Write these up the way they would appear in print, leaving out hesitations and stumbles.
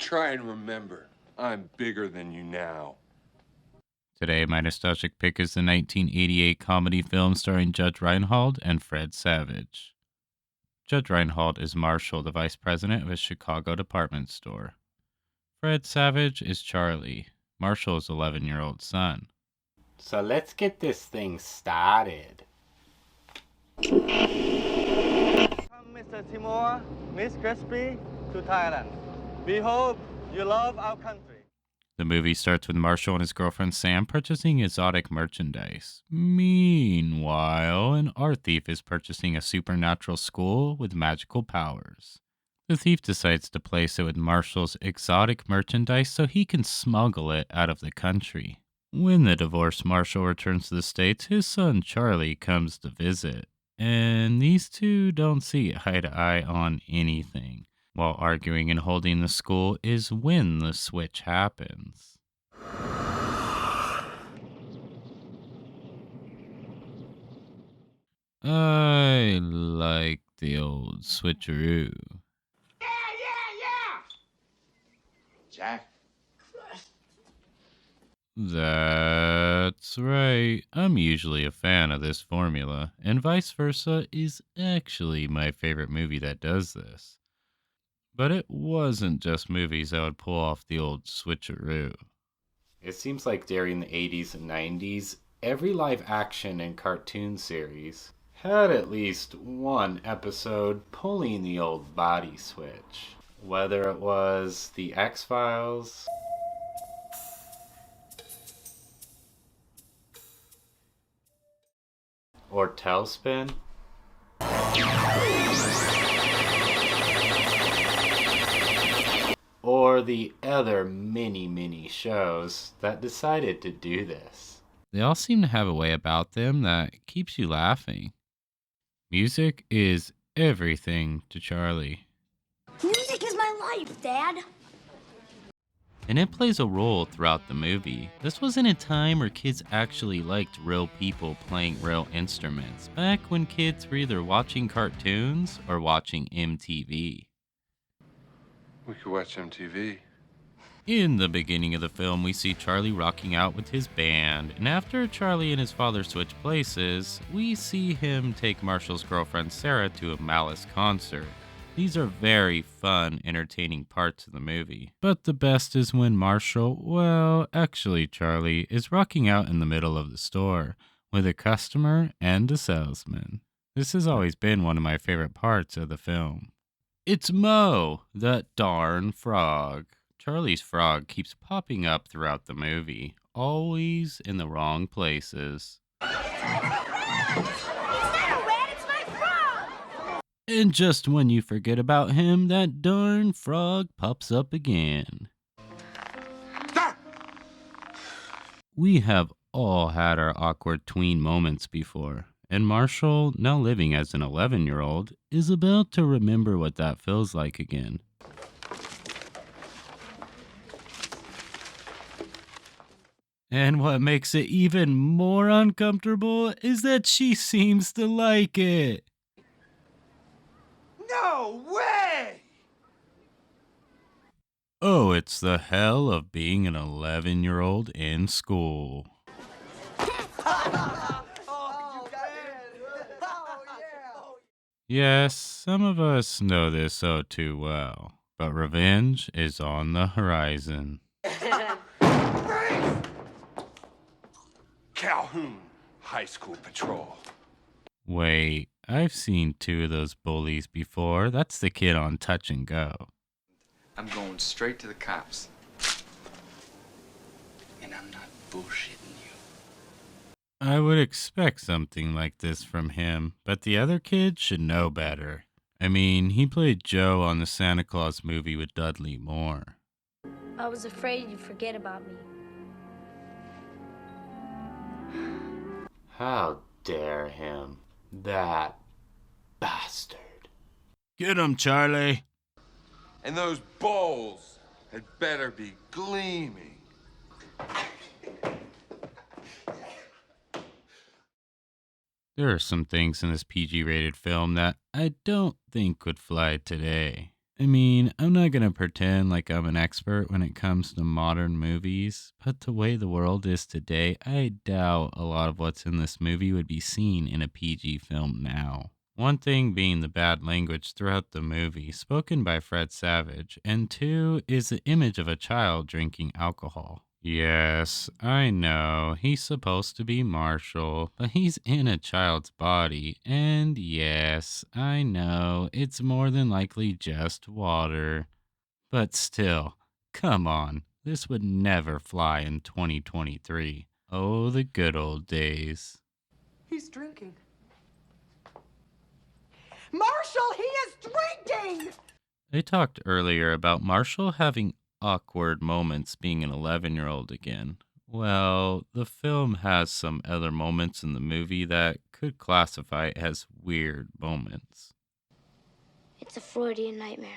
Try and remember, I'm bigger than you now. Today, my nostalgic pick is the 1988 comedy film starring Judge Reinhold and Fred Savage. Judge Reinhold is Marshall, the vice president of a Chicago department store. Fred Savage is Charlie, Marshall's 11-year-old son. So let's get this thing started. Mr. Timur, Miss Crispy, to Thailand. We hope you love our country. The movie starts with Marshall and his girlfriend Sam purchasing exotic merchandise. Meanwhile, an art thief is purchasing a supernatural skull with magical powers. The thief decides to place it with Marshall's exotic merchandise so he can smuggle it out of the country. When the divorced Marshall returns to the States, his son Charlie comes to visit. And these two don't see eye to eye on anything. While arguing and holding the skull is when the switch happens. I like the old switcheroo. Yeah! Jack? That's right. I'm usually a fan of this formula, and Vice Versa is actually my favorite movie that does this. But it wasn't just movies that would pull off the old switcheroo. It seems like during the 80s and 90s, every live action and cartoon series had at least one episode pulling the old body switch. Whether it was The X-Files, or Tailspin, or the other many shows that decided to do this. They all seem to have a way about them that keeps you laughing. Music is everything to Charlie. Music is my life, Dad. And it plays a role throughout the movie. This wasn't a time where kids actually liked real people playing real instruments, back when kids were either watching cartoons or watching MTV. We could watch MTV. In the beginning of the film, we see Charlie rocking out with his band, and after Charlie and his father switch places, we see him take Marshall's girlfriend Sarah to a Malice concert. These are very fun, entertaining parts of the movie. But the best is when Marshall, well, actually Charlie, is rocking out in the middle of the store with a customer and a salesman. This has always been one of my favorite parts of the film. It's Mo, that darn frog. Charlie's frog keeps popping up throughout the movie, always in the wrong places. And just when you forget about him, that darn frog pops up again. We have all had our awkward tween moments before, and Marshall, now living as an 11-year-old, is about to remember what that feels like again. And what makes it even more uncomfortable is that she seems to like it. No way! Oh, it's the hell of being an 11-year-old in school. Yes, some of us know this oh too well, but revenge is on the horizon. Calhoun High School Patrol. Wait, I've seen two of those bullies before. That's the kid on Touch and Go. I'm going straight to the cops. And I'm not bullshitting you. I would expect something like this from him, but the other kid should know better. I mean, he played Joe on the Santa Claus movie with Dudley Moore. I was afraid you'd forget about me. How dare him? That bastard. Get him, Charlie. And those bowls had better be gleaming. There are some things in this PG-rated film that I don't think would fly today. I mean, I'm not gonna pretend like I'm an expert when it comes to modern movies, but the way the world is today, I doubt a lot of what's in this movie would be seen in a PG film now. One thing being the bad language throughout the movie, spoken by Fred Savage, and two is the image of a child drinking alcohol. Yes, I know, he's supposed to be Marshall, but he's in a child's body, and yes, I know, it's more than likely just water. But still, come on, this would never fly in 2023. Oh, the good old days. He's drinking. Marshall, he is drinking! They talked earlier about Marshall having awkward moments being an 11-year-old again. Well, the film has some other moments in the movie that could classify as weird moments. It's a Freudian nightmare.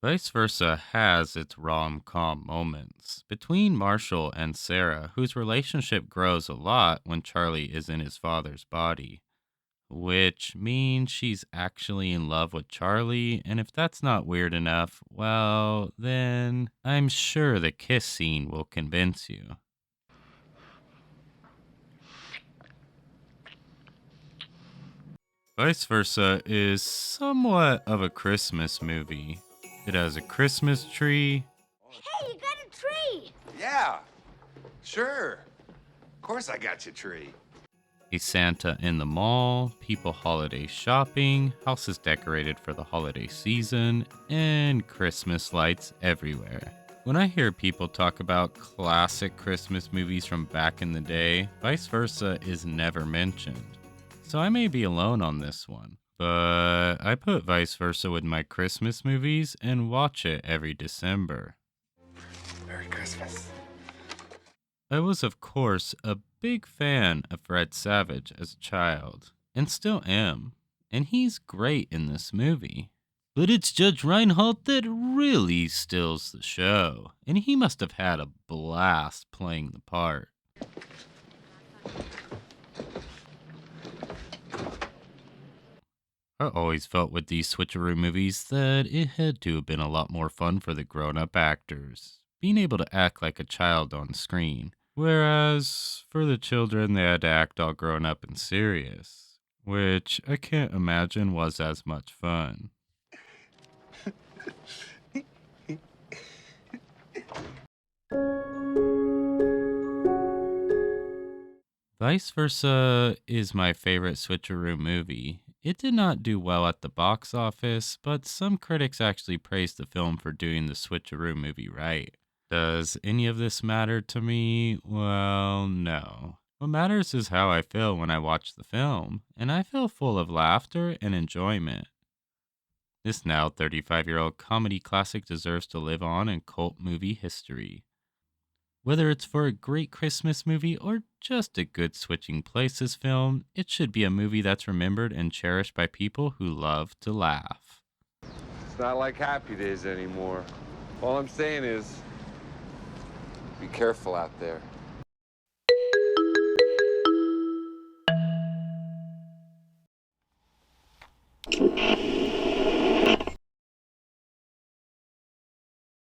Vice Versa has its rom-com moments. Between Marshall and Sarah, whose relationship grows a lot when Charlie is in his father's body. Which means she's actually in love with Charlie, and if that's not weird enough, well, then I'm sure the kiss scene will convince you. Vice Versa is somewhat of a Christmas movie. It has a Christmas tree, Hey, you got a tree! Yeah, sure. Of course I got your tree. a Santa in the mall, people holiday shopping, houses decorated for the holiday season, and Christmas lights everywhere. When I hear people talk about classic Christmas movies from back in the day, Vice Versa is never mentioned. So I may be alone on this one, but I put Vice Versa with my Christmas movies and watch it every December. Merry Christmas. I was, of course, a big fan of Fred Savage as a child, and still am, and he's great in this movie. But it's Judge Reinhold that really steals the show, and he must have had a blast playing the part. I always felt with these switcheroo movies that it had to have been a lot more fun for the grown-up actors, being able to act like a child on screen. Whereas for the children, they had to act all grown up and serious, which I can't imagine was as much fun. Vice Versa is my favorite switcheroo movie. It did not do well at the box office, but some critics actually praised the film for doing the switcheroo movie right. Does any of this matter to me? Well, no. What matters is how I feel when I watch the film, and I feel full of laughter and enjoyment. This now 35-year-old comedy classic deserves to live on in cult movie history. Whether it's for a great Christmas movie or just a good switching places film, it should be a movie that's remembered and cherished by people who love to laugh. It's not like Happy Days anymore. All I'm saying is, be careful out there.